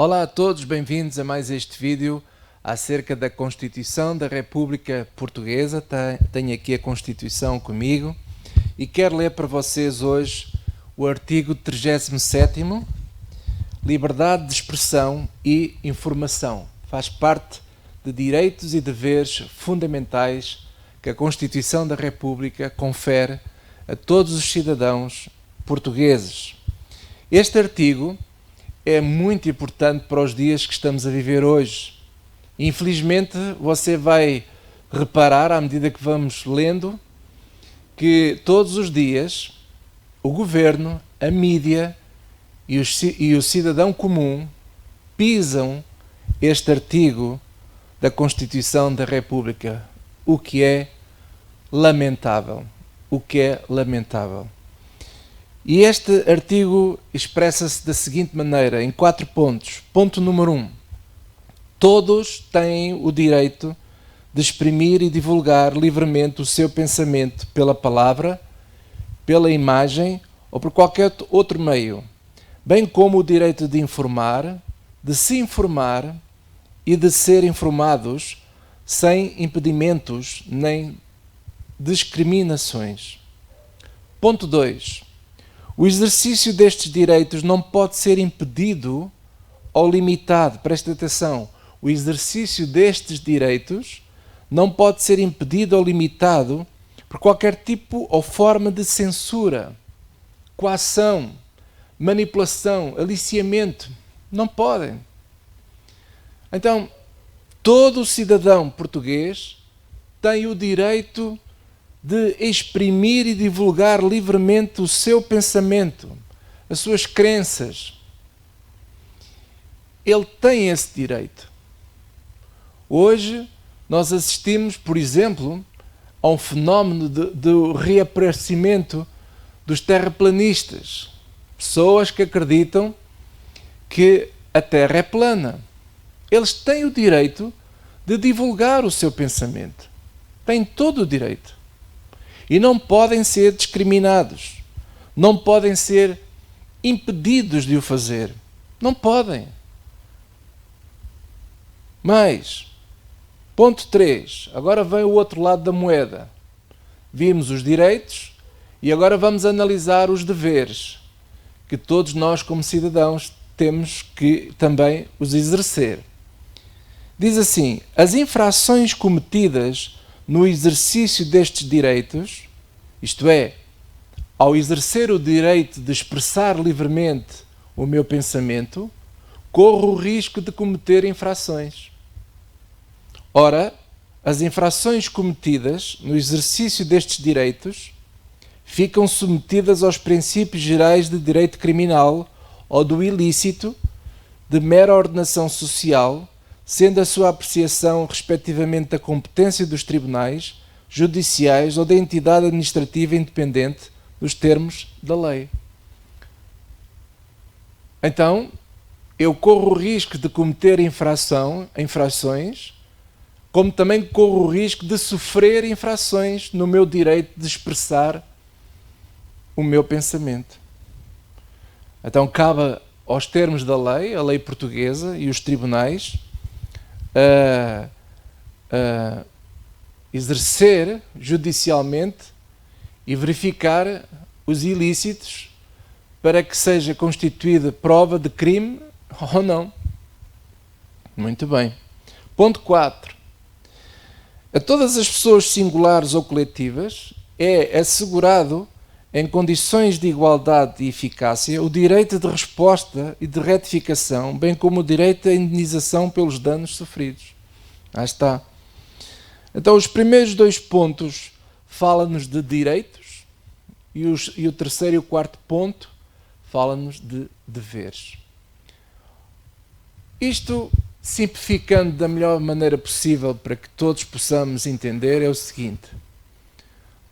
Olá a todos, bem-vindos a mais este vídeo acerca da Constituição da República Portuguesa. Tenho aqui a Constituição comigo e quero ler para vocês hoje o artigo 37º, liberdade de expressão e informação. Faz parte de direitos e deveres fundamentais que a Constituição da República confere a todos os cidadãos portugueses. Este artigo é muito importante para os dias que estamos a viver hoje. Infelizmente, você vai reparar, à medida que vamos lendo, que todos os dias o governo, a mídia e o cidadão comum pisam este artigo da Constituição da República, o que é lamentável. E este artigo expressa-se da seguinte maneira, em 4 pontos. Ponto número 1. Todos têm o direito de exprimir e divulgar livremente o seu pensamento pela palavra, pela imagem ou por qualquer outro meio, bem como o direito de informar, de se informar e de ser informados sem impedimentos nem discriminações. Ponto 2. O exercício destes direitos não pode ser impedido ou limitado. Preste atenção. O exercício destes direitos não pode ser impedido ou limitado por qualquer tipo ou forma de censura, coação, manipulação, aliciamento. Não podem. Então, todo cidadão português tem o direito de exprimir e divulgar livremente o seu pensamento, as suas crenças. Ele tem esse direito. Hoje, nós assistimos, por exemplo, a um fenómeno de reaparecimento dos terraplanistas. Pessoas que acreditam que a Terra é plana. Eles têm o direito de divulgar o seu pensamento. Têm todo o direito. E não podem ser discriminados. Não podem ser impedidos de o fazer. Não podem. Mas, ponto 3. Agora vem o outro lado da moeda. Vimos os direitos e agora vamos analisar os deveres que todos nós, como cidadãos, temos que também os exercer. Diz assim: as infrações cometidas no exercício destes direitos, isto é, ao exercer o direito de expressar livremente o meu pensamento, corro o risco de cometer infrações. Ora, as infrações cometidas no exercício destes direitos ficam submetidas aos princípios gerais de direito criminal ou do ilícito de mera ordenação social, sendo a sua apreciação respectivamente da competência dos tribunais judiciais ou da entidade administrativa independente nos termos da lei. Então, eu corro o risco de cometer infrações, como também corro o risco de sofrer infrações no meu direito de expressar o meu pensamento. Então, cabe aos termos da lei, a lei portuguesa e os tribunais, exercer judicialmente e verificar os ilícitos para que seja constituída prova de crime ou não. Muito bem. Ponto 4. A todas as pessoas singulares ou coletivas é assegurado, em condições de igualdade e eficácia, o direito de resposta e de retificação, bem como o direito à indenização pelos danos sofridos. Aí está. Então, os primeiros 2 pontos falam-nos de direitos e o terceiro e o 4º ponto falam-nos de deveres. Isto, simplificando da melhor maneira possível para que todos possamos entender, é o seguinte: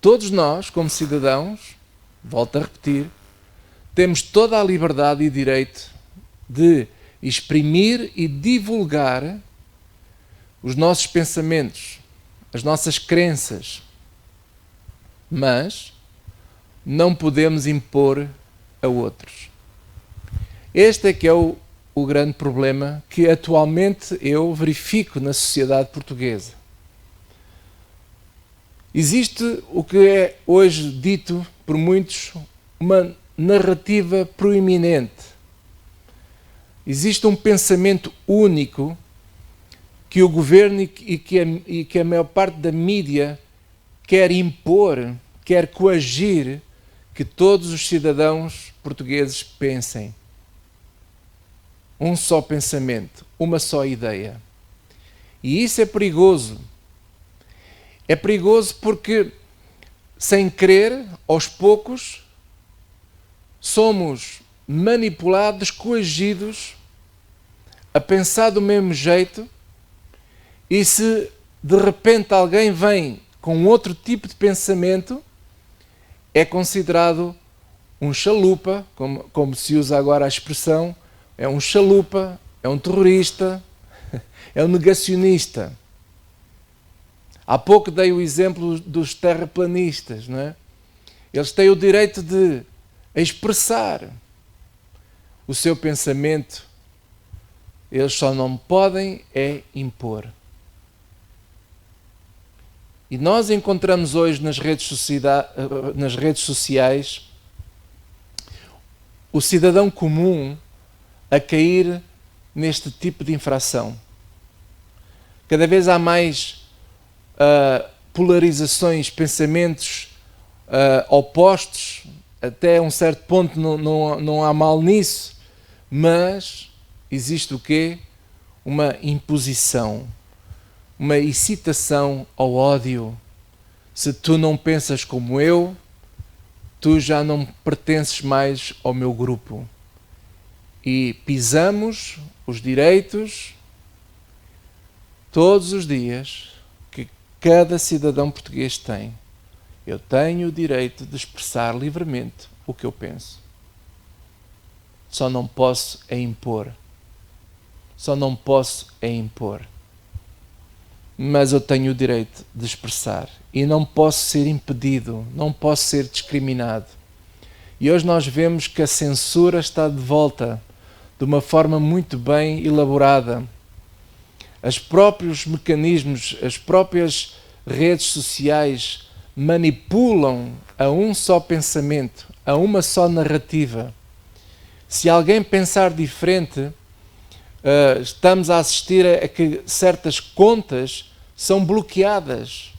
todos nós, como cidadãos, volto a repetir, temos toda a liberdade e direito de exprimir e divulgar os nossos pensamentos, as nossas crenças, mas não podemos impor a outros. Este é que é o o grande problema que atualmente eu verifico na sociedade portuguesa. Existe o que é hoje dito por muitos uma narrativa proeminente. Existe um pensamento único que o governo e que a maior parte da mídia quer impor, quer coagir que todos os cidadãos portugueses pensem. Um só pensamento, uma só ideia. E isso é perigoso. É perigoso porque, sem querer, aos poucos, somos manipulados, coagidos a pensar do mesmo jeito, e se de repente alguém vem com outro tipo de pensamento, é considerado um chalupa, como se usa agora a expressão, é um chalupa, é um terrorista, é um negacionista. Há pouco dei o exemplo dos terraplanistas, não é? Eles têm o direito de expressar o seu pensamento, eles só não podem impor. E nós encontramos hoje nas redes sociais o cidadão comum a cair neste tipo de infração. Cada vez há mais polarizações, pensamentos opostos, até um certo ponto não há mal nisso, mas existe o quê? Uma imposição, uma incitação ao ódio. Se tu não pensas como eu, tu já não pertences mais ao meu grupo. E pisamos os direitos todos os dias que cada cidadão português tem. Eu tenho o direito de expressar livremente o que eu penso. Só não posso impor. Só não posso impor. Mas eu tenho o direito de expressar. E não posso ser impedido, não posso ser discriminado. E hoje nós vemos que a censura está de volta de uma forma muito bem elaborada. Os próprios mecanismos, as próprias redes sociais manipulam a um só pensamento, a uma só narrativa. Se alguém pensar diferente, estamos a assistir a que certas contas são bloqueadas.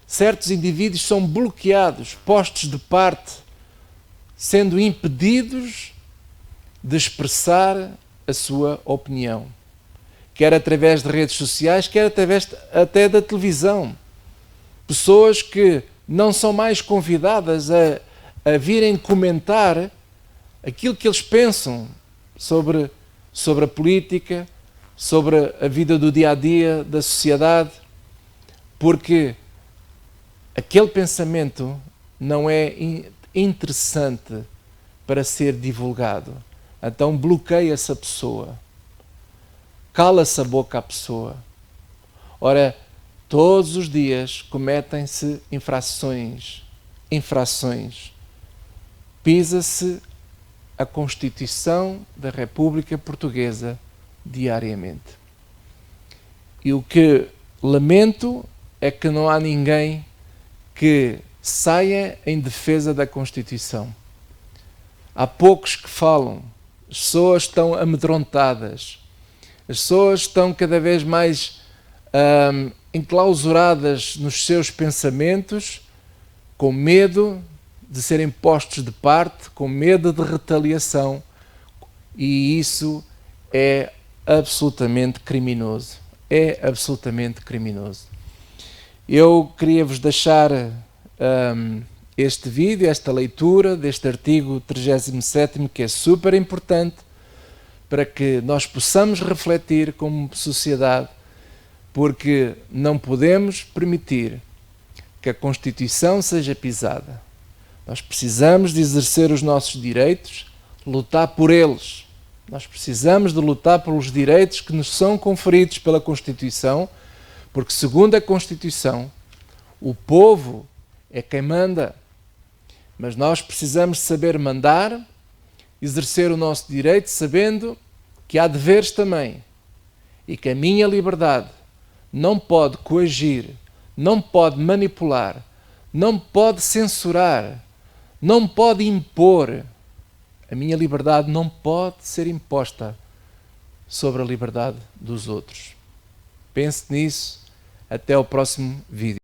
Certos indivíduos são bloqueados, postos de parte, sendo impedidos de expressar a sua opinião. Quer através de redes sociais, quer através até da televisão. Pessoas que não são mais convidadas a virem comentar aquilo que eles pensam sobre a política, sobre a vida do dia-a-dia da sociedade, porque aquele pensamento não é interessante para ser divulgado. Então bloqueia-se a pessoa. Cala-se a boca à pessoa. Ora, todos os dias cometem-se infrações. Pisa-se a Constituição da República Portuguesa diariamente. E o que lamento é que não há ninguém que saia em defesa da Constituição. Há poucos que falam. As pessoas estão amedrontadas. As pessoas estão cada vez mais enclausuradas nos seus pensamentos, com medo de serem postos de parte, com medo de retaliação, e isso é absolutamente criminoso. É absolutamente criminoso. Eu queria vos deixar este vídeo, esta leitura deste artigo 37º, que é super importante para que nós possamos refletir como sociedade, porque não podemos permitir que a Constituição seja pisada. Nós precisamos de exercer os nossos direitos, lutar por eles. Nós precisamos de lutar pelos direitos que nos são conferidos pela Constituição, porque, segundo a Constituição, o povo é quem manda. Mas nós precisamos saber mandar, exercer o nosso direito, sabendo que há deveres também e que a minha liberdade não pode coagir, não pode manipular, não pode censurar, não pode impor. A minha liberdade não pode ser imposta sobre a liberdade dos outros. Pense nisso. Até ao próximo vídeo.